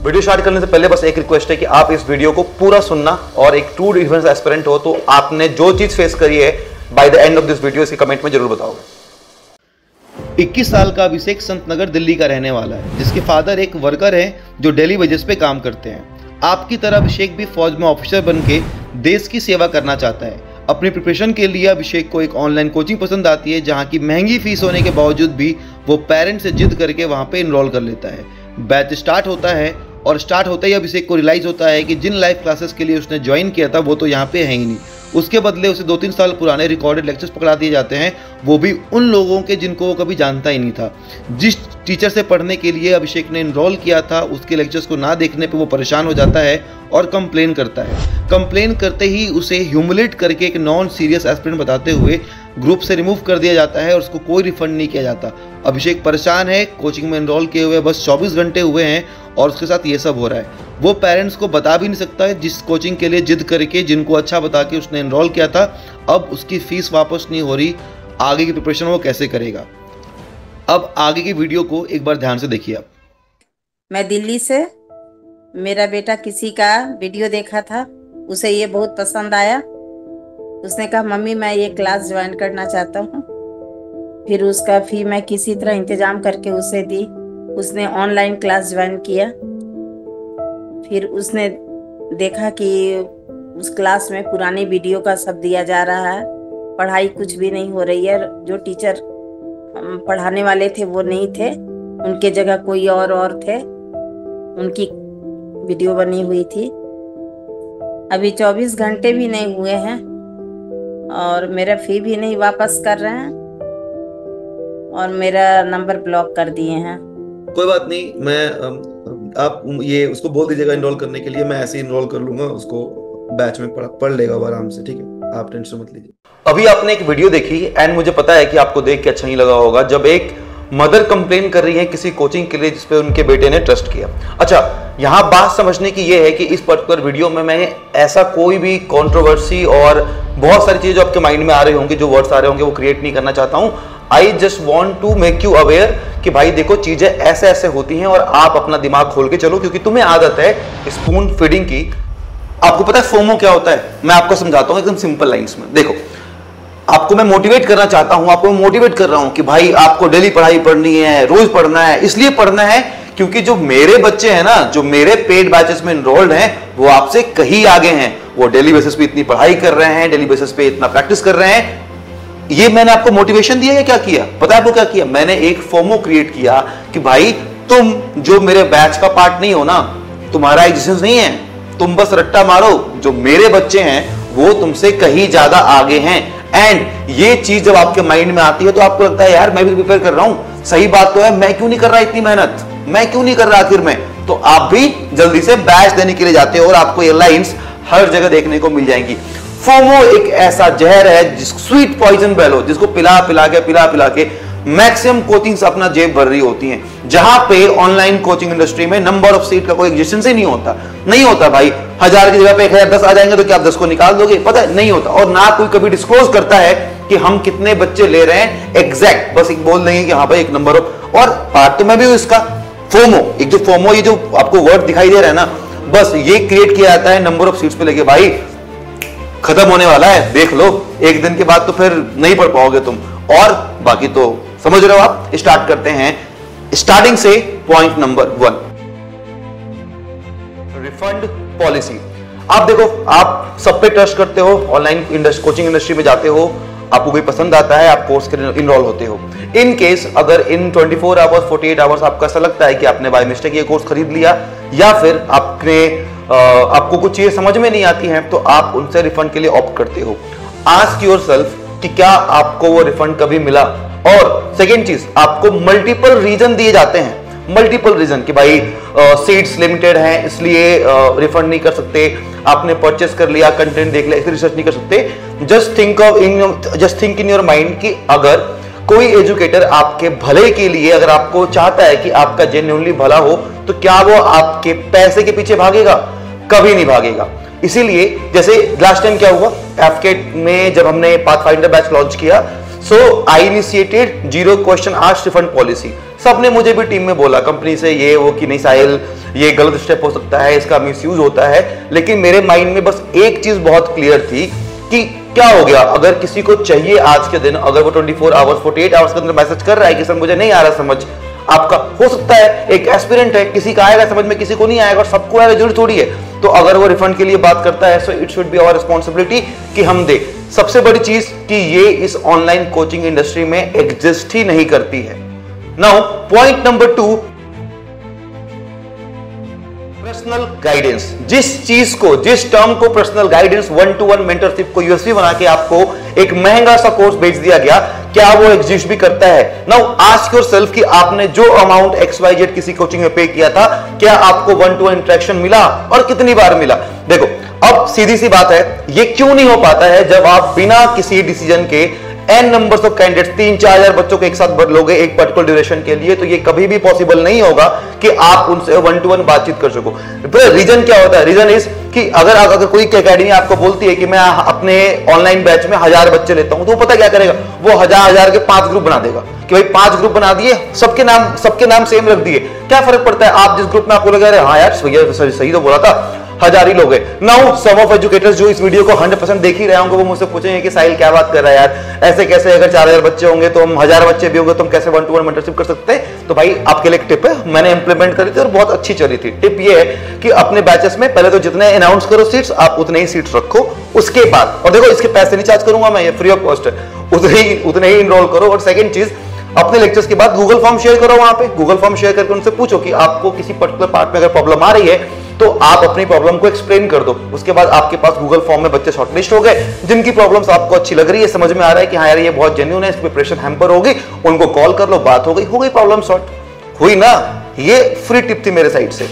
Video start करने से पहले बस एक रिक्वेस्ट है कि आप इस वीडियो को पूरा सुनना, और एक ट्रू डिफेंस एस्पिरेंट हो तो आपने जो चीज फेस करी है by the end of this video इसके कमेंट में जरूर बताओगे। 21 साल का अभिषेक संतनगर दिल्ली का रहने वाला है, जिसके फादर एक वर्कर हैं जो डेली वेजेस पे काम करते हैं। आपकी तरह अभिषेक भी फौज में ऑफिसर बन के देश की सेवा करना चाहता है। अपनी प्रिपरेशन के लिए अभिषेक को एक ऑनलाइन कोचिंग पसंद आती है, जहां की महंगी फीस होने के बावजूद भी वो पेरेंट्स से जिद करके वहां पे इनरोल कर लेता है। बैच स्टार्ट होता है और स्टार्ट होते ही अभिषेक को रियलाइज होता है कि जिन लाइव क्लासेस के लिए उसने ज्वाइन किया था वो तो यहाँ पे है ही नहीं। उसके बदले उसे 2-3 साल पुराने रिकॉर्डेड लेक्चर्स पकड़ा दिए जाते हैं, वो भी उन लोगों के जिनको वो कभी जानता ही नहीं था। जिस टीचर से पढ़ने के लिए अभिषेक ने इनरोल किया था, उसके लेक्चर्स को ना देखने पे वो परेशान हो जाता है और कंप्लेन करता है। कंप्लेन करते ही उसे ह्यूमिलेट करके एक नॉन सीरियस एस्पिरेंट बताते हुए ग्रुप से रिमूव कर दिया जाता है और उसको कोई रिफंड नहीं किया जाता। अभिषेक परेशान है, कोचिंग में इनरोल किए हुए बस 24 घंटे हुए हैं और उसके साथ ये सब हो रहा है। वो पेरेंट्स को बता भी नहीं सकता है जिस कोचिंग के लिए जिद करके, जिनको अच्छा बता के उसने इनरोल किया था, अब उसकी फीस वापस नहीं हो रही। आगे की प्रिपरेशन वो कैसे करेगा? अब आगे की वीडियो को एक बार ध्यान से देखिए आप। मैं दिल्ली से, मेरा बेटा किसी का वीडियो देखा था, उसे ये बहुत पसंद आया। उसने कहा मम्मी मैं ये क्लास ज्वाइन करना चाहता हूँ। फिर उसका फी मैं किसी तरह इंतजाम करके उसे दी। उसने ऑनलाइन क्लास ज्वाइन किया। फिर उसने देखा कि उस क्लास में पुरानी वीडियो का सब दिया जा रहा है, पढ़ाई कुछ भी नहीं हो रही है। जो टीचर पढ़ाने वाले थे वो नहीं थे, उनके जगह कोई और थे, उनकी वीडियो बनी हुई थी। अभी 24 घंटे भी नहीं हुए हैं और मेरा फी भी नहीं वापस कर रहे हैं और मेरा नंबर ब्लॉक कर दिए हैं। कोई बात नहीं, मैं आप ये उसको बोल दीजिएगा इनरोल करने के लिए, मैं ऐसे ही इनरोल कर लूंगा, उसको बैच में पढ़ लेगा आराम से, ठीक है? आप टेंशन मत लीजिए। अभी आपने एक वीडियो देखी एंड मुझे पता है कि आपको देख के अच्छा नहीं लगा होगा, जब एक मदर कंप्लेन कर रही है किसी कोचिंग के लिए जिसपे उनके बेटे ने ट्रस्ट किया। अच्छा, यहाँ बात समझने की ये है कि इस पर्टिकुलर वीडियो में मैं ऐसा कोई भी कंट्रोवर्सी और बहुत सारी चीजें जो आपके माइंड में आ रही होंगी, जो वर्ड्स आ रहे होंगे, वो क्रिएट नहीं करना चाहता हूँ। I just want to make you aware कि भाई देखो चीजें ऐसे ऐसे होती हैं और आप अपना दिमाग खोल के चलो, क्योंकि तुम्हें आदत है स्पून फीडिंग की। आपको पता है फोमो क्या होता है? मैं आपको समझाता हूँ एकदम सिंपल लाइंस में। देखो, आपको मैं मोटिवेट करना चाहता हूं, आपको मैं मोटिवेट कर रहा हूं कि भाई आपको डेली पढ़ाई पढ़नी है, रोज पढ़ना है। इसलिए पढ़ना है क्योंकि जो मेरे बच्चे हैं ना, जो मेरे पेड बैचेस में इनरोल्ड हैं, वो आपसे कहीं आगे हैं। वो डेली बेसिस पे इतनी पढ़ाई कर रहे हैं, डेली बेसिस पे इतना प्रैक्टिस कर रहे हैं। ये मैंने आपको मोटिवेशन दिया या क्या किया? पता है आपको क्या किया? मैंने एक फोमो क्रिएट किया कि भाई तुम जो मेरे बैच का पार्ट नहीं हो ना, तुम्हारा एग्जिस्टेंस नहीं है, तुम बस रट्टा मारो। जो मेरे बच्चे हैं वो तुमसे कहीं ज्यादा आगे हैं। एंड ये चीज जब आपके माइंड में आती है तो आपको लगता है यार मैं भी प्रिपेयर कर रहा हूं, सही बात तो है, मैं क्यों नहीं कर रहा इतनी मेहनत, मैं क्यों नहीं कर रहा आखिर में? तो आप भी जल्दी से बैच देने के लिए जाते हो और आपको ये लाइंस हर जगह देखने को मिल जाएंगी। फोमो एक ऐसा जहर है, स्वीट पॉइजन बेलो, जिसको पिला पिला के मैक्सिमम कोचिंग्स अपना जेब भर रही होती हैं। जहां पे ऑनलाइन कोचिंग इंडस्ट्री में नंबर ऑफ सीट का कोई एग्जिस्टेंस ही नहीं होता भाई। 1000 की जगह पे 1010 आ जाएंगे तो क्या आप 10 को निकाल दोगे? पता है नहीं होता। और ना कोई कभी डिस्क्लोज करता है कि हम कितने बच्चे ले रहे हैं एग्जैक्ट, बस एक बोल देंगे कि हाँ भाई एक नंबर ऑफ। और पार्ट तो मैं भी हूं इसका। फोमो, एक जो फोमो, ये जो आपको वर्ड दिखाई दे रहा है ना, बस ये क्रिएट किया जाता है नंबर ऑफ सीट्स पे लेके। भाई खत्म होने वाला है, देख लो, एक दिन के बाद तो फिर नहीं पढ़ पाओगे तुम। और बाकी तो समझ रहे हो आप। स्टार्ट करते हैं स्टार्टिंग से। Point number 1, refund policy. आप देखो, आप सब पे ट्रस्ट करते हो, ऑनलाइन कोचिंग इंडस्ट्री में जाते हो, आपको कोई पसंद आता है, आप कोर्स के इनरोल होते हो। इन केस अगर इन 24 आवर्स 48 आवर्स आपको ऐसा लगता है कि आपने बाय मिस्टेक ये कोर्स खरीद लिया, या फिर आपको कुछ चीजें समझ में नहीं आती हैं, तो आप उनसे रिफंड के लिए ऑप्ट करते हो। आस्क योरसेल्फ कि क्या आपको वो रिफंड कभी मिला। और सेकेंड चीज, आपको मल्टीपल रीजन दिए जाते हैं, मल्टीपल रीजन कि भाई सीट्स लिमिटेड हैं इसलिए रिफंड नहीं कर सकते, आपने परचेस कर लिया, कंटेंट देख लिया, इसलिए रिसर्च नहीं कर सकते। Just think in your mind कि अगर कोई एजुकेटर आपके भले के लिए, अगर आपको चाहता है कि आपका जेन्युइनली भला हो, तो क्या वो आपके पैसे के पीछे भागेगा? कभी नहीं भागेगा। इसीलिए जैसे लास्ट टाइम क्या हुआ, एफकेट में जब हमने पाथफाइंडर बैच लॉन्च किया, so I initiated 0 question asked refund policy. सबने मुझे भी टीम में बोला कंपनी से ये वो कि नहीं साहिल ये गलत स्टेप हो सकता है, इसका मिसयूज होता है, लेकिन मेरे माइंड में बस एक चीज बहुत क्लियर थी कि क्या हो गया, अगर किसी को चाहिए आज के दिन, अगर वो 24 आवर्स 48 आवर्स के अंदर मैसेज कर रहा है कि सर मुझे नहीं आ रहा समझ, आपका हो सकता है एक एस्पिरेंट है, किसी का आएगा समझ में, किसी को नहीं आएगा और सबको आएगा जरूरी थोड़ी है, तो अगर वो रिफंड के लिए बात करता है so it should be our responsibility कि हम दे। सबसे बड़ी चीज कि ये इस ऑनलाइन कोचिंग इंडस्ट्री में एग्जिस्ट ही नहीं करती है। Now point number 2, personal guidance. जिस चीज को, जिस टर्म को पर्सनल गाइडेंस, 1-to-1 मेंटरशिप को यूएसपी बना के आपको एक महंगा सा कोर्स बेच दिया गया, क्या वो एग्जिस्ट भी करता है? नाउ आस्क योरसेल्फ कि आपने जो अमाउंट XYZ किसी कोचिंग में पे किया था, क्या आपको 1-to-1 इंटरेक्शन मिला और कितनी बार मिला? देखो अब सीधी सी बात है, ये क्यों नहीं हो पाता है जब आप बिना किसी डिसीजन के n नंबर्स ऑफ कैंडिडेट्स 3-4 हजार बच्चों को एक साथ भर लोगे एक पर्टिकुलर ड्यूरेशन के लिए, तो ये कभी भी पॉसिबल नहीं होगा कि आप उनसे 1-to-1 बातचीट कर सको। रीजन क्या होता है? रीजन इज कि अगर कोई एकेडमी आपको बोलती है कि मैं अपने ऑनलाइन बैच में 1000 बच्चे लेता हूं, तो वो पता क्या करेगा, वो 1000 के 5 ग्रुप बना देगा कि भाई 5 ग्रुप बना दिए, सबके नाम सेम रख दिए, क्या फर्क पड़ता है? आप जिस ग्रुप में आपको लगा हाँ यार सही तो बोला था, 1000 ही लोग हैं। नाउ सम ऑफ एजुकेटर्स जो इस वीडियो को 100% देख ही रहे होंगे, वो मुझसे पूछेंगे कि साहिल क्या बात कर रहा है यार, ऐसे कैसे, अगर 4000 बच्चे होंगे तो हम 1000 बच्चे भी होंगे तो हम कैसे 1-to-1 मेंटरशिप कर सकते हैं? तो भाई आपके लिए एक टिप है, मैंने इंप्लीमेंट करी थी और बहुत अच्छी चली थी। टिप ये है कि अपने बैचेस में पहले तो जितने अनाउंस करो सीट्स, आप उतने ही सीट्स रखो, उसके बाद, और देखो इसके पैसे नहीं चार्ज करूंगा मैं, ये फ्री ऑफ कॉस्ट है, उतने ही इनरोल करो। और सेकंड चीज, अपने लेक्चर्स के बाद गूगल फॉर्म शेयर करो, वहां पे गूगल फॉर्म शेयर करके उनसे पूछो कि आपको किसी पर्टिकुलर पार्ट में अगर प्रॉब्लम आ रही है तो आप अपनी प्रॉब्लम को एक्सप्लेन कर दो। उसके बाद आपके पास गूगल फॉर्म में बच्चे शॉर्टलिस्ट हो गए, जिनकी प्रॉब्लम्स आपको अच्छी लग रही है, समझ में आ रहा है कि हाँ यार ये बहुत जेन्युइन है, इस प्रिपरेशन हैम्पर होगी, उनको कॉल कर लो, बात हो गई प्रॉब्लम सॉर्ट हुई ना। ये फ्री टिप थी मेरे साइड से।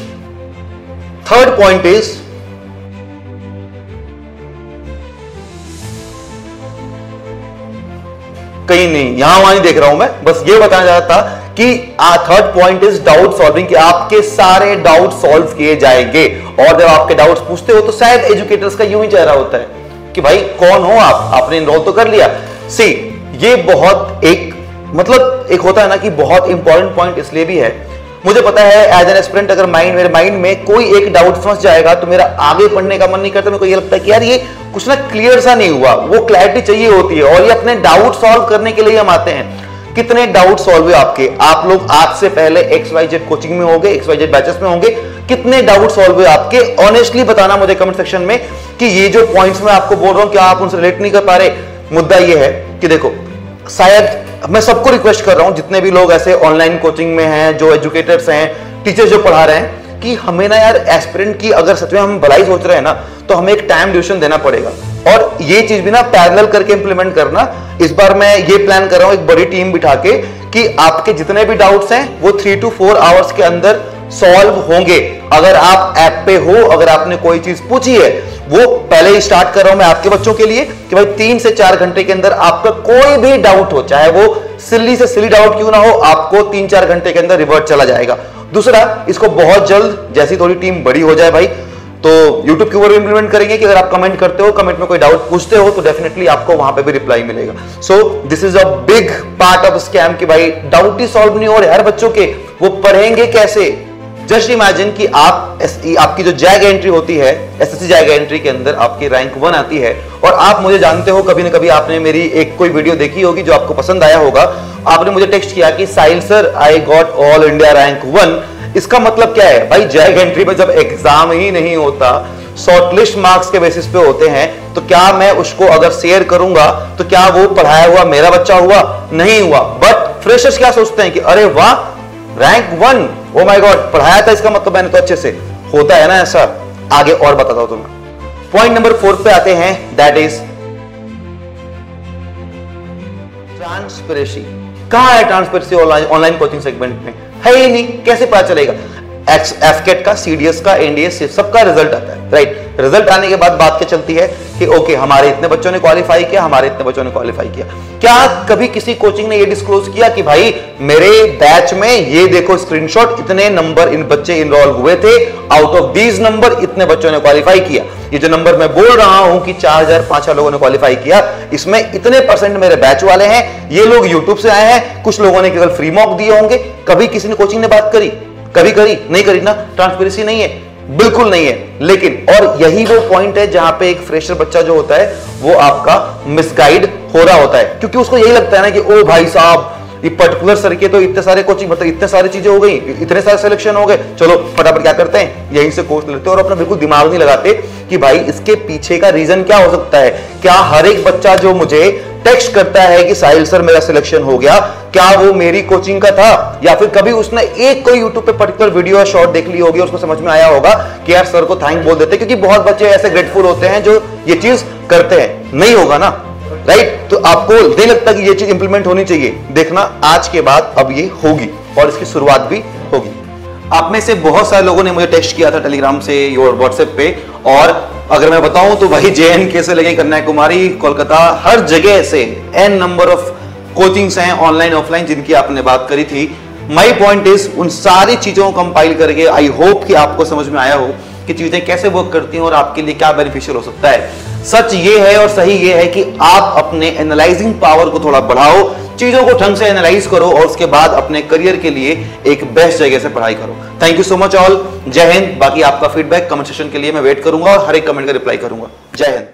थर्ड पॉइंट इज कहीं नहीं, यहां वहां नहीं देख रहा हूं मैं, बस ये बताना चाहता था कि third point is doubt solving, कि आपके सारे डाउट सॉल्व किए जाएंगे। और जब आपके डाउट्स पूछते हो तो शायद एजुकेटर्स का यूं ही चेहरा होता है कि भाई कौन हो आप, आपने इनरोल तो कर लिया। सी ये बहुत एक होता है ना कि बहुत इंपॉर्टेंट पॉइंट इसलिए भी है, मुझे पता है एज एन एस्पिरेंट अगर मेरे माइंड में कोई एक डाउट फंस जाएगा तो मेरा आगे पढ़ने का मन नहीं करता। मेरे को ये लगता है कि यार ये कुछ ना क्लियर सा नहीं हुआ, वो क्लैरिटी चाहिए होती है, और ये अपने डाउट सॉल्व करने के लिए हम आते हैं। कितने डाउट सॉल्व हुए आपके? आप लोग आज से पहले XYZ कोचिंग में होंगे, XYZ बैचेस में होंगे, कितने डाउट सॉल्व हुए आपके? ऑनेस्टली बताना मुझे कमेंट सेक्शन में कि ये जो पॉइंट्स मैं आपको बोल रहा हूं क्या आप उनसे रिलेट नहीं कर पा रहे। मुद्दा ये है कि देखो, शायद मैं सबको रिक्वेस्ट कर रहा हूं, जितने भी लोग ऐसे ऑनलाइन कोचिंग में हैं, जो एजुकेटर्स हैं, टीचर्स जो पढ़ा रहे हैं, कि हमें ना यार एस्पिरेंट की अगर सच में हम भलाई सोच रहे हैं ना, तो हमें एक टाइम ड्यूरेशन देना पड़ेगा, और ये चीज भी ना पैरेलल करके इंप्लीमेंट करना। इस बार मैं ये प्लान कर रहा हूं एक बड़ी टीम बिठा के कि आपके जितने भी डाउट्स हैं वो 3 to 4 आवर्स के अंदर सॉल्व होंगे। अगर आप ऐप पे हो, अगर आपने कोई चीज पूछी है, वो पहले ही स्टार्ट कर रहा हूं मैं आपके बच्चों के लिए कि भाई 3 से 4 घंटे के अंदर आपका कोई भी डाउट हो, चाहे वो सिली से सिली डाउट क्यों ना हो, आपको 3-4 घंटे के अंदर रिवर्ट चला जाएगा। दूसरा, इसको बहुत जल्द जैसी थोड़ी टीम बड़ी हो जाए भाई, तो YouTube के ऊपर भी इंप्लीमेंट करेंगे कि अगर आप कमेंट करते हो, कमेंट में कोई डाउट पूछते हो, तो डेफिनेटली आपको वहां पे भी रिप्लाई मिलेगा। So this is a big part of scam कि भाई डाउट ही सॉल्व नहीं हो रहे हर बच्चों के, वो पढ़ेंगे कैसे? जस्ट इमेजिन कि आपकी जो जैग एंट्री होती है, SSC जैग एंट्री के अंदर आपकी रैंक 1 आती है, और आप मुझे जानते हो, कभी ना कभी आपने मेरी एक कोई वीडियो देखी होगी जो आपको पसंद आया होगा, आपने मुझे टेक्स्ट किया कि Sahil sir I got all India rank 1। इसका मतलब क्या है भाई? जैग एंट्री में जब एग्जाम ही नहीं होता, शॉर्टलिस्ट मार्क्स के बेसिस पे होते हैं, तो क्या मैं उसको अगर शेयर करूंगा तो क्या वो पढ़ाया हुआ मेरा बच्चा हुआ? नहीं हुआ। बट फ्रेशर्स क्या सोचते हैं कि अरे वाह रैंक 1, ओ माय गॉड, पढ़ाया था, इसका मतलब मैंने तो अच्छे से। होता है ना ऐसा? आगे और बताता हूं तुम्हें। पॉइंट नंबर 4 पे आते हैं, दैट इज ट्रांसपेरेंसी। कहां है ट्रांसपेरेंसी ऑनलाइन कोचिंग सेगमेंट में? है ही नहीं, कैसे पता चलेगा? एफकेट का, सीडीएस का, एनडीएस सबका रिजल्ट आता है, राइट? रिजल्ट आने के बाद बात क्या चलती है कि ओके हमारे इतने बच्चों ने क्वालिफाई किया, हमारे इतने बच्चों ने क्वालिफाई किया। क्या कभी किसी कोचिंग ने ये डिस्क्लोज किया कि भाई मेरे बैच में ये देखो स्क्रीनशॉट, इतने नंबर इन बच्चे इनरोल हुए थे, आउट ऑफ दीज नंबर इतने बच्चों ने क्वालिफाई किया? ये जो नंबर मैं बोल रहा हूं कि 4000-5000 लोगों ने क्वालिफाई किया, इसमें इतने परसेंट मेरे बैच वाले हैं, ये लोग यूट्यूब से आए हैं, कुछ लोगों ने केवल फ्री मॉक दिए होंगे। कभी किसी ने कोचिंग ने बात करी? कभी करी? नहीं करी ना। ट्रांसपेरेंसी नहीं है, बिल्कुल नहीं है। लेकिन और यही वो पॉइंट है जहां पे एक फ्रेशर बच्चा जो होता है वो आपका मिसगाइड हो रहा होता है, क्योंकि उसको यही लगता है ना कि ओ भाई साहब ये पर्टिकुलर सर के तो इतने सारे कोचिंग, मतलब इतने सारी चीजें हो गई, इतने सारे सिलेक्शन हो गए, चलो फटाफट क्या करते हैं, यहीं से कोर्स लेते हैं और अपना बिल्कुल दिमाग नहीं लगाते कि भाई इसके पीछे का रीजन क्या हो सकता है। क्या हर एक बच्चा जो मुझे टेक्स्ट करता है कि साहिल सर मेरा सिलेक्शन हो गया, क्या वो मेरी कोचिंग का था, या फिर कभी उसने एक कोई यूट्यूब पे पर्टिकुलर वीडियो या शॉर्ट देख ली होगी और उसको समझ में आया होगा कि यार सर को थैंक बोल देते, क्योंकि बहुत बच्चे ऐसे ग्रेटफुल होते हैं जो ये चीज करते हैं। नहीं होगा ना, राइट? तो आपको नहीं लगता कि ये चीज इंप्लीमेंट होनी चाहिए? देखना आज के बाद अब ये होगी और इसकी शुरुआत भी होगी। आप में से बहुत सारे लोगों ने मुझे टेक्स्ट किया था टेलीग्राम से और व्हाट्सएप पे, और अगर मैं बताऊं तो वही JNK से लेके कन्याकुमारी, कोलकाता, हर जगह से n नंबर ऑफ कोचिंग्स हैं ऑनलाइन ऑफलाइन जिनकी आपने बात करी थी। माय पॉइंट इज उन सारी चीजों को कंपाइल करके आई होप कि आपको समझ में आया हो कि चीजें कैसे वर्क करती हैं और आपके लिए क्या बेनिफिशियल हो सकता है। सच ये है और सही ये है कि आप अपने एनालाइजिंग पावर को थोड़ा बढ़ाओ, चीजों को ढंग से एनालाइज करो और उसके बाद अपने करियर के लिए एक बेस्ट जगह से पढ़ाई करो। Thank you so much all, जय हिंद। बाकी आपका फीडबैक कमेंट सेक्शन के लिए मैं वेट करूंगा और हर एक कमेंट का रिप्लाई करूंगा। जय हिंद।